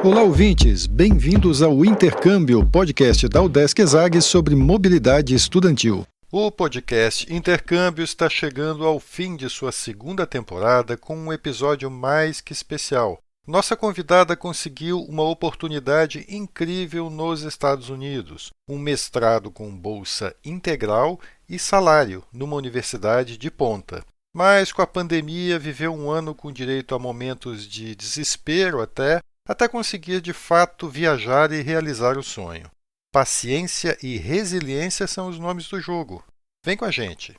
Olá, ouvintes! Bem-vindos ao Intercâmbio, podcast da UDESC ESAG sobre mobilidade estudantil. O podcast Intercâmbio está chegando ao fim de sua segunda temporada com um episódio mais que especial. Nossa convidada conseguiu uma oportunidade incrível nos Estados Unidos, um mestrado com bolsa integral e salário numa universidade de ponta. Mas com a pandemia viveu um ano com direito a momentos de desespero até conseguir de fato viajar e realizar o sonho. Paciência e resiliência são os nomes do jogo. Vem com a gente!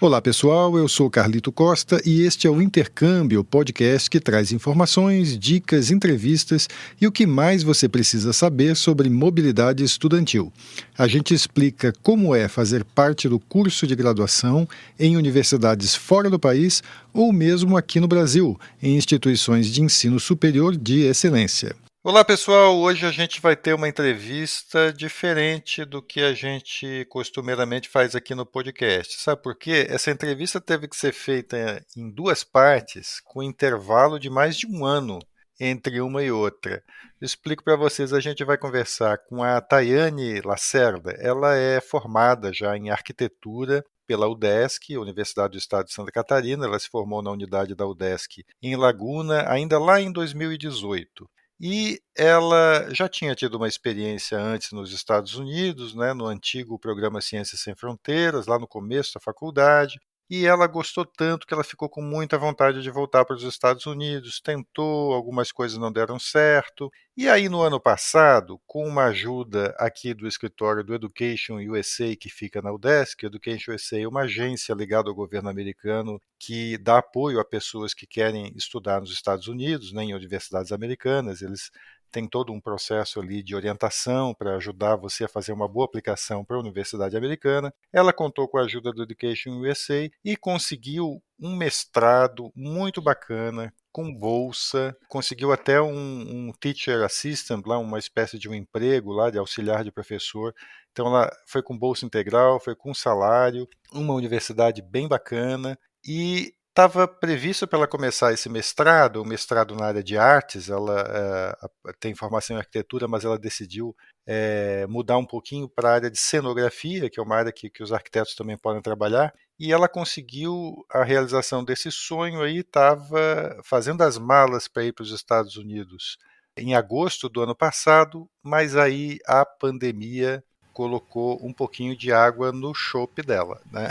Olá pessoal, eu sou Carlito Costa e este é o Intercâmbio, podcast que traz informações, dicas, entrevistas e o que mais você precisa saber sobre mobilidade estudantil. A gente explica como é fazer parte do curso de graduação em universidades fora do país ou mesmo aqui no Brasil, em instituições de ensino superior de excelência. Olá pessoal, hoje a gente vai ter uma entrevista diferente do que a gente costumeiramente faz aqui no podcast. Sabe por quê? Essa entrevista teve que ser feita em duas partes, com intervalo de mais de um ano entre uma e outra. Eu explico para vocês, a gente vai conversar com a Tayane Lacerda. Ela é formada já em arquitetura pela UDESC, Universidade do Estado de Santa Catarina. Ela se formou na unidade da UDESC em Laguna, ainda lá em 2018. E ela já tinha tido uma experiência antes nos Estados Unidos, né, no antigo programa Ciências Sem Fronteiras, lá no começo da faculdade, e ela gostou tanto que ela ficou com muita vontade de voltar para os Estados Unidos, tentou, algumas coisas não deram certo, e aí no ano passado, com uma ajuda aqui do escritório do Education USA, que fica na UDESC, Education USA é uma agência ligada ao governo americano que dá apoio a pessoas que querem estudar nos Estados Unidos, né, em universidades americanas. Eles têm todo um processo ali de orientação para ajudar você a fazer uma boa aplicação para a universidade americana. Ela contou com a ajuda do Education USA e conseguiu um mestrado muito bacana, com bolsa, conseguiu até um teacher assistant, lá, uma espécie de um emprego lá de auxiliar de professor. Então ela foi com bolsa integral, foi com salário, uma universidade bem bacana, e estava previsto para ela começar esse mestrado, um mestrado na área de artes. Ela tem formação em arquitetura, mas ela decidiu mudar um pouquinho para a área de cenografia, que é uma área que os arquitetos também podem trabalhar, e ela conseguiu a realização desse sonho aí, estava fazendo as malas para ir para os Estados Unidos em agosto do ano passado, mas aí a pandemia colocou um pouquinho de água no chope dela, né?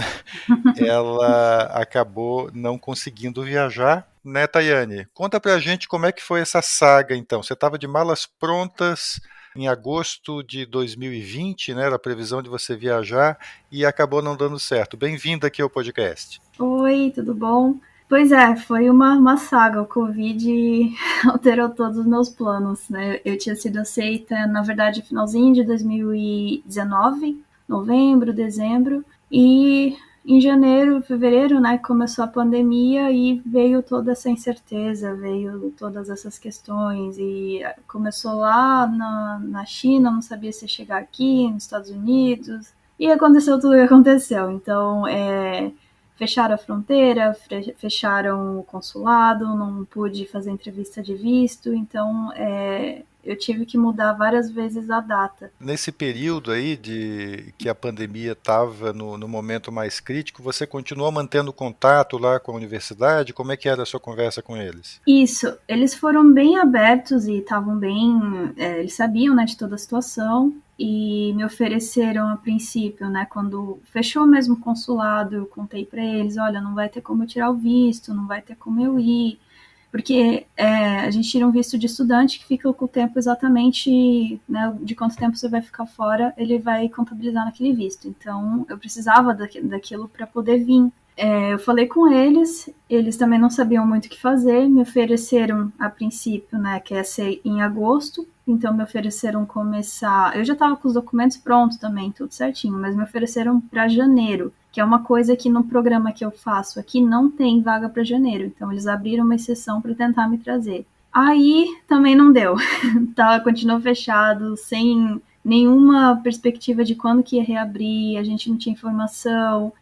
Ela acabou não conseguindo viajar, né, Tayane? Conta pra gente como é que foi essa saga, então. Você estava de malas prontas em agosto de 2020, né? Era a previsão de você viajar e acabou não dando certo. Bem-vinda aqui ao podcast. Oi, tudo bom? Pois é, foi uma saga. O Covid alterou todos os meus planos, né? Eu tinha sido aceita, na verdade, finalzinho de 2019, novembro, dezembro, e em janeiro, fevereiro, né, começou a pandemia e veio toda essa incerteza, veio todas essas questões, e começou lá na China, não sabia se ia chegar aqui, nos Estados Unidos, e aconteceu tudo o que aconteceu. Então, fecharam a fronteira, fecharam o consulado, não pude fazer entrevista de visto, então eu tive que mudar várias vezes a data. Nesse período aí de que a pandemia estava no momento mais crítico, você continuou mantendo contato lá com a universidade? Como é que era a sua conversa com eles? Isso, eles foram bem abertos e estavam bem, eles sabiam, né, de toda a situação, e me ofereceram a princípio, né, quando fechou mesmo o consulado, eu contei para eles, olha, não vai ter como eu tirar o visto, não vai ter como eu ir, porque a gente tira um visto de estudante que fica com o tempo exatamente, né, de quanto tempo você vai ficar fora, ele vai contabilizar naquele visto. Então, eu precisava daquilo para poder vir. Eu falei com eles também não sabiam muito o que fazer, me ofereceram a princípio, né, que ia ser em agosto, então me ofereceram começar, eu já estava com os documentos prontos também, tudo certinho, mas me ofereceram para janeiro, que é uma coisa que no programa que eu faço aqui não tem vaga para janeiro, então eles abriram uma exceção para tentar me trazer. Aí também não deu, continuou fechado, sem nenhuma perspectiva de quando que ia reabrir, a gente não tinha informação,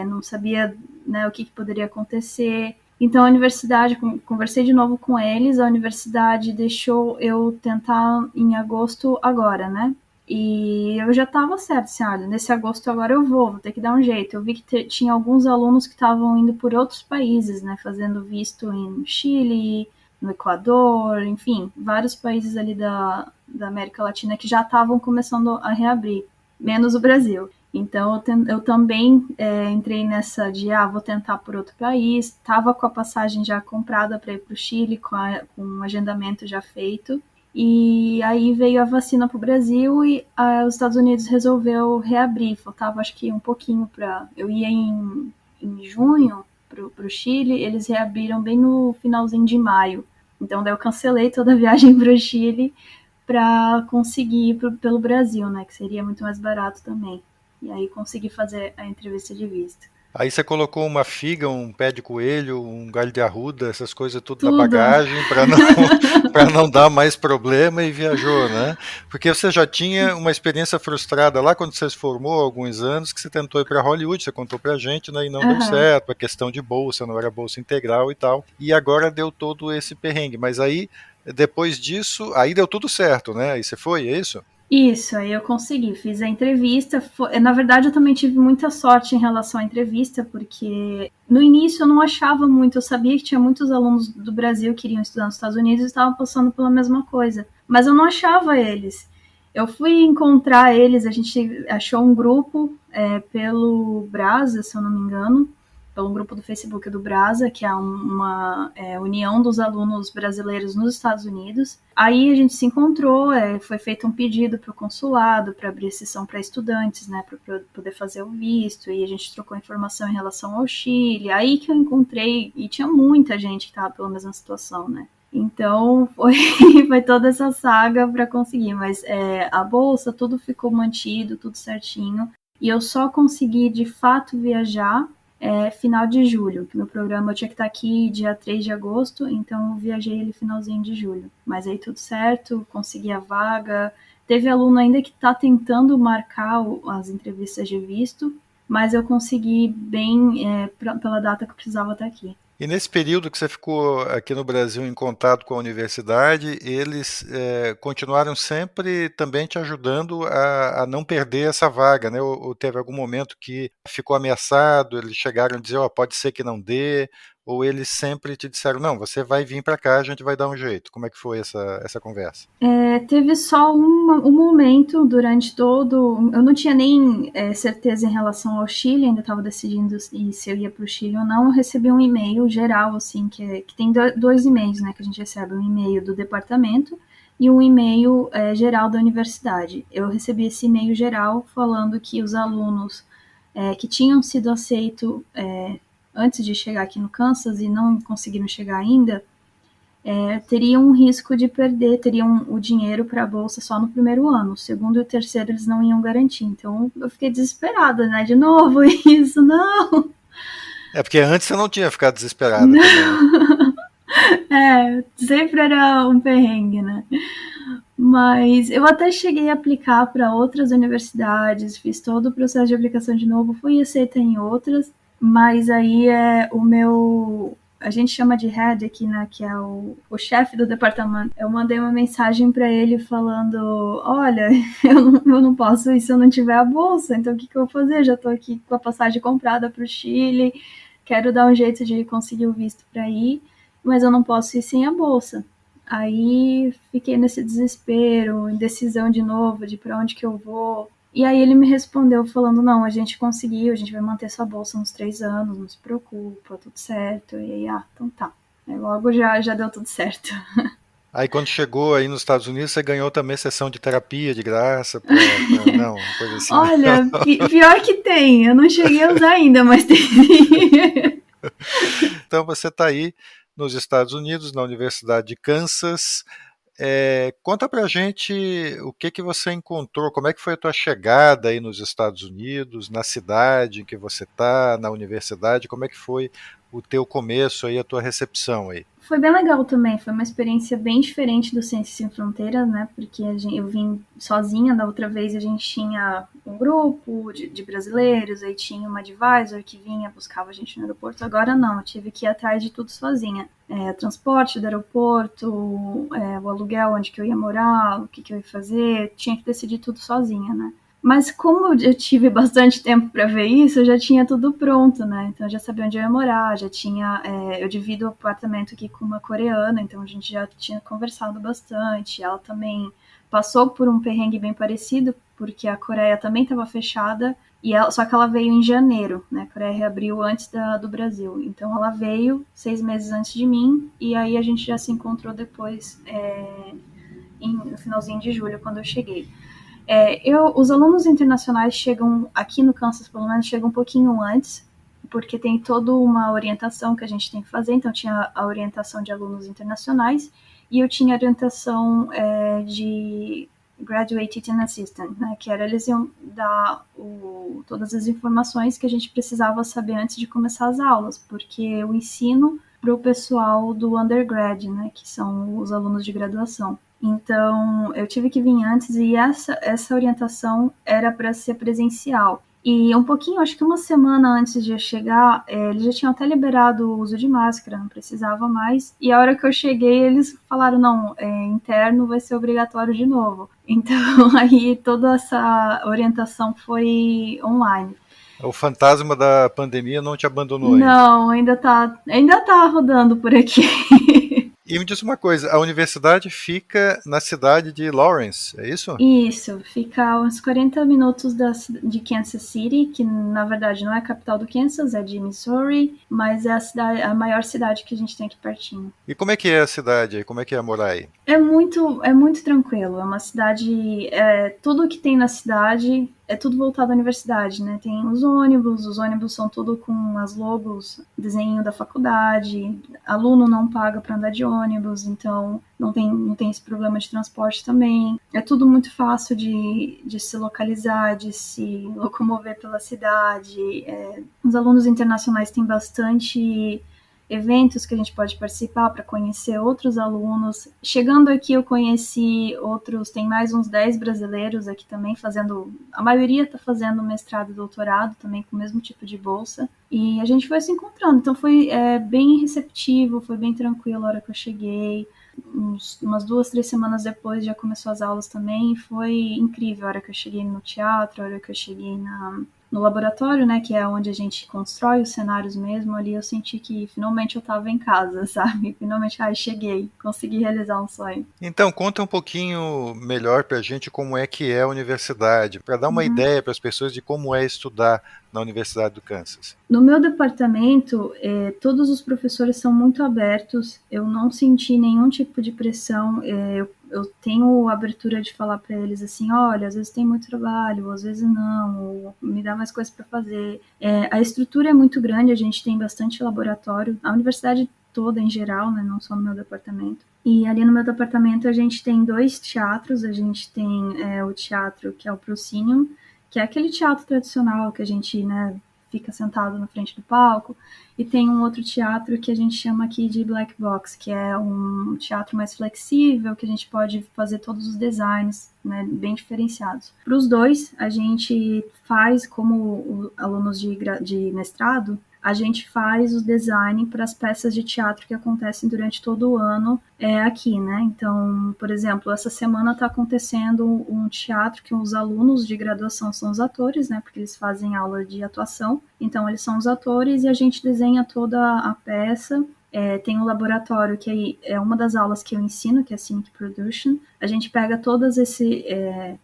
não sabia, né, o que poderia acontecer. Então a universidade, conversei de novo com eles, a universidade deixou eu tentar em agosto agora, né? E eu já estava certo, assim, olha, nesse agosto agora eu vou ter que dar um jeito. Eu vi que tinha alguns alunos que estavam indo por outros países, né, fazendo visto em Chile, no Equador, enfim, vários países ali da América Latina que já estavam começando a reabrir, menos o Brasil. Então eu também entrei nessa de, vou tentar por outro país, estava com a passagem já comprada para ir para o Chile, com um agendamento já feito. E aí veio a vacina para o Brasil e os Estados Unidos resolveu reabrir. Faltava acho que um pouquinho para... Eu ia em junho para o Chile, eles reabriram bem no finalzinho de maio. Então daí eu cancelei toda a viagem para o Chile para conseguir ir pelo Brasil, né? Que seria muito mais barato também. E aí consegui fazer a entrevista de visto. Aí você colocou uma figa, um pé de coelho, um galho de arruda, essas coisas tudo na Tudo. bagagem para não dar mais problema e viajou, né? Porque você já tinha uma experiência frustrada lá quando você se formou há alguns anos, que você tentou ir para Hollywood, você contou pra gente, né? E não deu certo, a questão de bolsa, não era bolsa integral e tal. E agora deu todo esse perrengue. Mas aí, depois disso, aí deu tudo certo, né? Aí você foi, é isso? Isso, aí eu consegui, fiz a entrevista. Na verdade, eu também tive muita sorte em relação à entrevista, porque no início eu não achava muito, eu sabia que tinha muitos alunos do Brasil que iriam estudar nos Estados Unidos e estavam passando pela mesma coisa, mas eu não achava eles. Eu fui encontrar eles, a gente achou um grupo pelo Brasa, se eu não me engano, pelo grupo do Facebook do Brasa, que é uma união dos alunos brasileiros nos Estados Unidos. Aí a gente se encontrou, foi feito um pedido para o consulado, para abrir sessão para estudantes, né, para poder fazer o visto, e a gente trocou informação em relação ao Chile. Aí que eu encontrei, e tinha muita gente que estava pela mesma situação, né. Então foi toda essa saga para conseguir, mas a bolsa, tudo ficou mantido, tudo certinho, e eu só consegui de fato viajar final de julho, que meu programa eu tinha que estar aqui dia 3 de agosto, então eu viajei ele finalzinho de julho. Mas aí tudo certo, consegui a vaga. Teve aluno ainda que está tentando marcar as entrevistas de visto, mas eu consegui bem pela data que eu precisava estar aqui. E nesse período que você ficou aqui no Brasil em contato com a universidade, eles continuaram sempre também te ajudando a não perder essa vaga, né? Ou teve algum momento que ficou ameaçado, eles chegaram a dizer, pode ser que não dê, ou eles sempre te disseram, não, você vai vir para cá, a gente vai dar um jeito. Como é que foi essa conversa? Teve só um momento durante todo... Eu não tinha nem certeza em relação ao Chile, ainda estava decidindo se eu ia para o Chile ou não. Eu recebi um e-mail geral, assim, que tem dois e-mails, né, que a gente recebe. Um e-mail do departamento e um e-mail geral da universidade. Eu recebi esse e-mail geral falando que os alunos que tinham sido aceitos antes de chegar aqui no Kansas e não conseguiram chegar ainda, teriam um risco de perder, teriam o dinheiro para a bolsa só no primeiro ano. O segundo e o terceiro eles não iam garantir. Então eu fiquei desesperada, né? De novo isso, não! Porque antes você não tinha ficado desesperada também. Sempre era um perrengue, né? Mas eu até cheguei a aplicar para outras universidades, fiz todo o processo de aplicação de novo, fui aceita em outras, mas aí a gente chama de head aqui, né, que é o chefe do departamento. Eu mandei uma mensagem para ele falando, olha, eu não posso ir se eu não tiver a bolsa, então o que eu vou fazer? Já estou aqui com a passagem comprada para o Chile, quero dar um jeito de conseguir o visto para ir, mas eu não posso ir sem a bolsa. Aí fiquei nesse desespero, indecisão de novo, de para onde que eu vou. E aí ele me respondeu falando, não, a gente conseguiu, a gente vai manter sua bolsa uns 3 anos, não se preocupa, tudo certo. E aí, então tá. Aí logo já deu tudo certo. Aí quando chegou aí nos Estados Unidos, você ganhou também sessão de terapia de graça? Não, coisa assim. Olha, pior que tem, eu não cheguei a usar ainda, mas tem. Então você está aí nos Estados Unidos, na Universidade de Kansas, Conta pra gente o que você encontrou, como é que foi a tua chegada aí nos Estados Unidos, na cidade em que você está, na universidade, como é que foi o teu começo aí, a tua recepção aí? Foi bem legal também, foi uma experiência bem diferente do Ciências Sem Fronteiras, né? Porque eu vim sozinha, da outra vez a gente tinha um grupo de brasileiros, aí tinha uma advisor que vinha, buscava a gente no aeroporto. Agora não, eu tive que ir atrás de tudo sozinha. Transporte do aeroporto, o aluguel, onde que eu ia morar, o que eu ia fazer, tinha que decidir tudo sozinha, né? Mas como eu tive bastante tempo para ver isso, eu já tinha tudo pronto, né? Então eu já sabia onde eu ia morar, já tinha. Eu divido o apartamento aqui com uma coreana, então a gente já tinha conversado bastante. Ela também passou por um perrengue bem parecido, porque a Coreia também estava fechada, só que ela veio em janeiro, né? A Coreia reabriu antes do Brasil. Então ela veio 6 meses antes de mim, e aí a gente já se encontrou depois, no finalzinho de julho, quando eu cheguei. Os alunos internacionais chegam, aqui no Kansas pelo menos, chegam um pouquinho antes, porque tem toda uma orientação que a gente tem que fazer. Então tinha a orientação de alunos internacionais e eu tinha a orientação de Graduate Teaching Assistant, né, que era eles iam dar todas as informações que a gente precisava saber antes de começar as aulas, porque o ensino para o pessoal do undergrad, né, que são os alunos de graduação. Então, eu tive que vir antes e essa orientação era para ser presencial. E um pouquinho, acho que uma semana antes de eu chegar, eles já tinham até liberado o uso de máscara, não precisava mais. E a hora que eu cheguei, eles falaram, não, interno vai ser obrigatório de novo. Então, aí toda essa orientação foi online. O fantasma da pandemia não te abandonou ainda. Não, ainda tá rodando por aqui. E me diz uma coisa, a universidade fica na cidade de Lawrence, é isso? Isso, fica a uns 40 minutos de Kansas City, que na verdade não é a capital do Kansas, é de Missouri, mas é a maior cidade que a gente tem aqui pertinho. E como é que é a cidade aí? Como é que é morar aí? É muito tranquilo, é uma cidade, tudo que tem na cidade é tudo voltado à universidade, né? Tem os ônibus são tudo com as logos, desenho da faculdade, aluno não paga para andar de ônibus, então não tem esse problema de transporte também. É tudo muito fácil de se localizar, de se locomover pela cidade. Os alunos internacionais têm bastante eventos que a gente pode participar para conhecer outros alunos. Chegando aqui, eu conheci outros, tem mais uns 10 brasileiros aqui também fazendo, a maioria está fazendo mestrado e doutorado também com o mesmo tipo de bolsa, e a gente foi se encontrando, então foi bem receptivo, foi bem tranquilo a hora que eu cheguei. Umas 2, 3 semanas depois já começou as aulas também, e foi incrível a hora que eu cheguei no teatro, a hora que eu cheguei no laboratório, né, que é onde a gente constrói os cenários mesmo. Ali eu senti que finalmente eu estava em casa, sabe? Finalmente, cheguei, consegui realizar um sonho. Então, conta um pouquinho melhor para a gente como é que é a universidade, para dar uma ideia para as pessoas de como é estudar na Universidade do Kansas. No meu departamento, todos os professores são muito abertos, eu não senti nenhum tipo de pressão, eu tenho abertura de falar para eles assim, olha, às vezes tem muito trabalho, às vezes não, ou me dá mais coisas para fazer. A estrutura é muito grande, a gente tem bastante laboratório, a universidade toda em geral, né, não só no meu departamento. E ali no meu departamento a gente tem 2 teatros, a gente tem o teatro que é o Proscenium, que é aquele teatro tradicional que a gente, né, fica sentado na frente do palco, e tem um outro teatro que a gente chama aqui de Black Box, que é um teatro mais flexível, que a gente pode fazer todos os designs, né, bem diferenciados. Para os dois, a gente faz, como alunos de mestrado, a gente faz o design para as peças de teatro que acontecem durante todo o ano aqui, né? Então, por exemplo, essa semana está acontecendo um teatro que os alunos de graduação são os atores, né? Porque eles fazem aula de atuação. Então, eles são os atores e a gente desenha toda a peça. Tem um laboratório que aí é uma das aulas que eu ensino, que é Scenic Production. A gente pega todas esse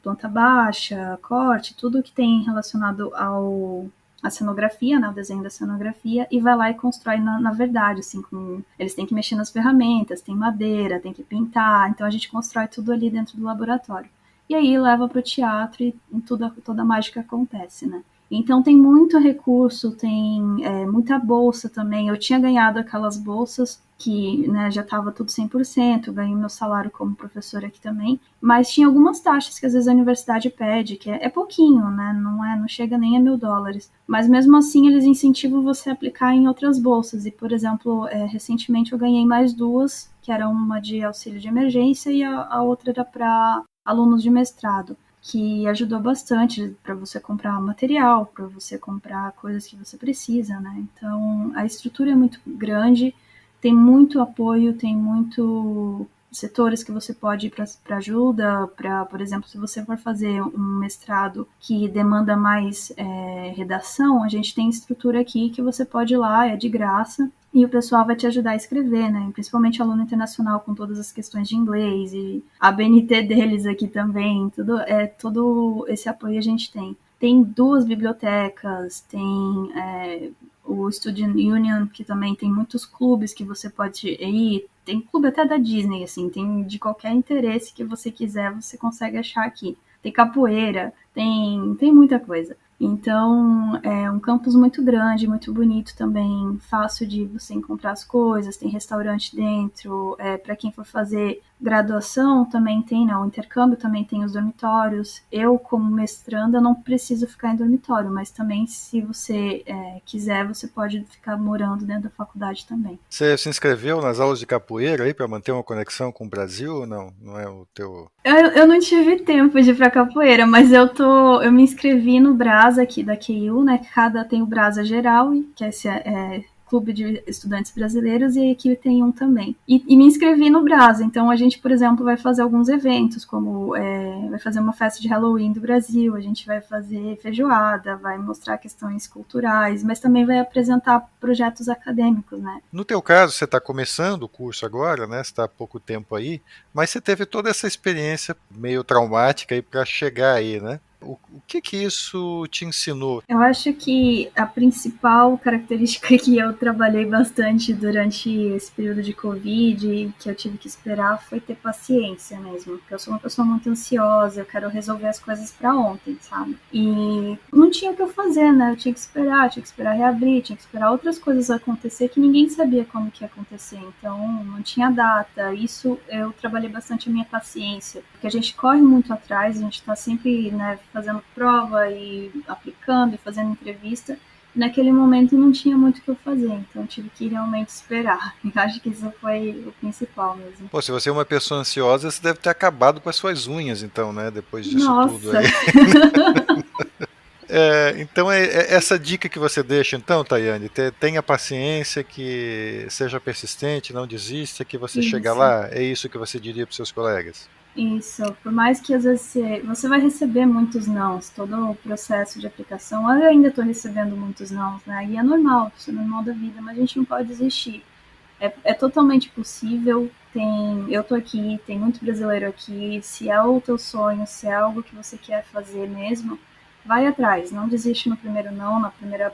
planta baixa, corte, tudo que tem relacionado a cenografia, né, o desenho da cenografia, e vai lá e constrói na verdade, assim, eles têm que mexer nas ferramentas, tem madeira, tem que pintar, então a gente constrói tudo ali dentro do laboratório. E aí leva para o teatro e toda a mágica acontece, né? Então tem muito recurso, tem muita bolsa também. Eu tinha ganhado aquelas bolsas que, né, já estava tudo 100%, ganhei meu salário como professora aqui também, mas tinha algumas taxas que às vezes a universidade pede, que é pouquinho, né, não chega nem a $1.000, mas mesmo assim eles incentivam você a aplicar em outras bolsas, e por exemplo, recentemente eu ganhei mais duas, que era uma de auxílio de emergência e a outra era para alunos de mestrado, que ajudou bastante para você comprar material, para você comprar coisas que você precisa, né? Então, a estrutura é muito grande, tem muito apoio, tem muito setores que você pode ir para ajuda, por exemplo, se você for fazer um mestrado que demanda mais redação, a gente tem estrutura aqui que você pode ir lá, é de graça, e o pessoal vai te ajudar a escrever, né? Principalmente aluno internacional com todas as questões de inglês e a BNT deles aqui também, todo esse apoio a gente tem. Tem 2 bibliotecas, tem o Student Union, que também tem muitos clubes que você pode ir, tem clube até da Disney, assim, tem de qualquer interesse que você quiser, você consegue achar aqui. Tem capoeira, tem muita coisa. Então, é um campus muito grande, muito bonito também, fácil de você encontrar as coisas, tem restaurante dentro, para quem for fazer graduação também tem, né, o intercâmbio também tem os dormitórios. Eu, como mestranda, não preciso ficar em dormitório, mas também se você quiser, você pode ficar morando dentro da faculdade também. Você se inscreveu nas aulas de capoeira aí para manter uma conexão com o Brasil ou não? Não é o teu... Eu não tive tempo de ir pra capoeira, mas eu me inscrevi no Brasa aqui da QU, né? Tem o Brasa Geral, que é esse Clube de Estudantes Brasileiros, e aqui tem um também. E me inscrevi no Brasa, então a gente, por exemplo, vai fazer alguns eventos, como vai fazer uma festa de Halloween do Brasil, a gente vai fazer feijoada, vai mostrar questões culturais, mas também vai apresentar projetos acadêmicos, né? No teu caso, você está começando o curso agora, né? Você está há pouco tempo aí, mas você teve toda essa experiência meio traumática aí para chegar aí, né? O que isso te ensinou? Eu acho que a principal característica que eu trabalhei bastante durante esse período de Covid, que eu tive que esperar, foi ter paciência mesmo. Porque eu sou uma pessoa muito ansiosa, eu quero resolver as coisas para ontem, sabe? E não tinha o que eu fazer, né? Eu tinha que esperar reabrir, tinha que esperar outras coisas acontecer que ninguém sabia como que ia acontecer. Então, não tinha data. Isso eu trabalhei bastante a minha paciência. Porque a gente corre muito atrás, a gente tá sempre, né, fazendo prova e aplicando e fazendo entrevista. E naquele momento não tinha muito o que eu fazer, então eu tive que realmente esperar. Eu acho que isso foi o principal mesmo. Pô, se você é uma pessoa ansiosa, você deve ter acabado com as suas unhas, então, né? Depois disso tudo Nossa! aí. Então, essa dica que você deixa, então, Tayane, tenha paciência, que seja persistente, não desista, que você chega Isso. lá. É isso que você diria para os seus colegas? Isso, por mais que às vezes você vai receber muitos nãos, todo o processo de aplicação, eu ainda estou recebendo muitos nãos, né? E é normal, isso é normal da vida, mas a gente não pode desistir. É totalmente possível, eu tô aqui, tem muito brasileiro aqui, se é o teu sonho, se é algo que você quer fazer mesmo, vai atrás, não desiste no primeiro não, na primeira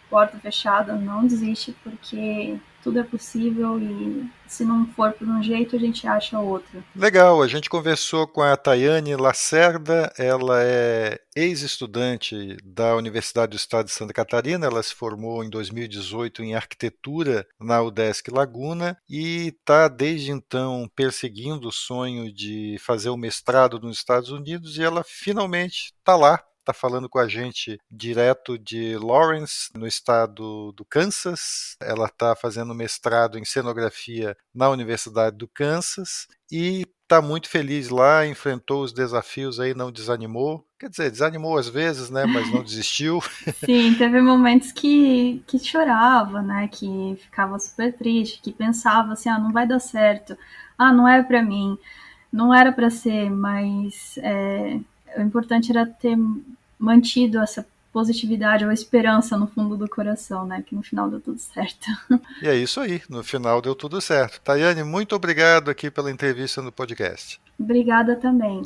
porta fechada, não desiste, porque tudo é possível e se não for por um jeito, a gente acha outro. Legal, a gente conversou com a Tayane Lacerda, ela é ex-estudante da Universidade do Estado de Santa Catarina, ela se formou em 2018 em arquitetura na UDESC Laguna e está desde então perseguindo o sonho de fazer o mestrado nos Estados Unidos e ela finalmente está lá. Está falando com a gente direto de Lawrence, no estado do Kansas. Ela está fazendo mestrado em cenografia na Universidade do Kansas e está muito feliz lá, enfrentou os desafios aí, não desanimou. Quer dizer, desanimou às vezes, né, mas não desistiu. Sim, teve momentos que chorava, né, que ficava super triste, que pensava assim, não vai dar certo, não é para mim, não era para ser, mas o importante era ter mantido essa positividade ou esperança no fundo do coração, né? Que no final deu tudo certo. E é isso aí, no final deu tudo certo. Tayane, muito obrigado aqui pela entrevista no podcast. Obrigada também.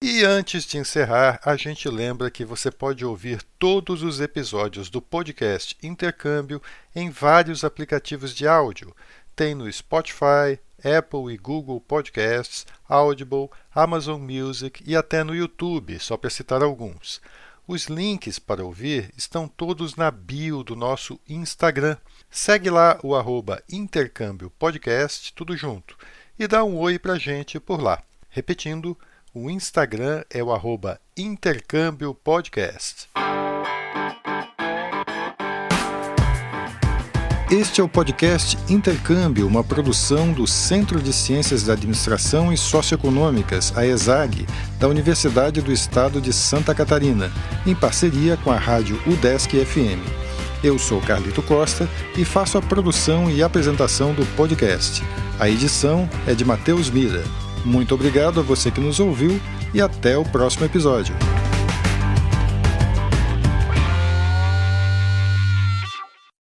E antes de encerrar, a gente lembra que você pode ouvir todos os episódios do podcast Intercâmbio em vários aplicativos de áudio. Tem no Spotify, Apple e Google Podcasts, Audible, Amazon Music e até no YouTube, só para citar alguns. Os links para ouvir estão todos na bio do nosso Instagram. Segue lá o @intercâmbio podcast, tudo junto, e dá um oi pra gente por lá. Repetindo, o Instagram é o @intercâmbio podcast. Este é o podcast Intercâmbio, uma produção do Centro de Ciências da Administração e Socioeconômicas, a ESAG, da Universidade do Estado de Santa Catarina, em parceria com a rádio UDESC FM. Eu sou Carlito Costa e faço a produção e apresentação do podcast. A edição é de Matheus Mira. Muito obrigado a você que nos ouviu e até o próximo episódio.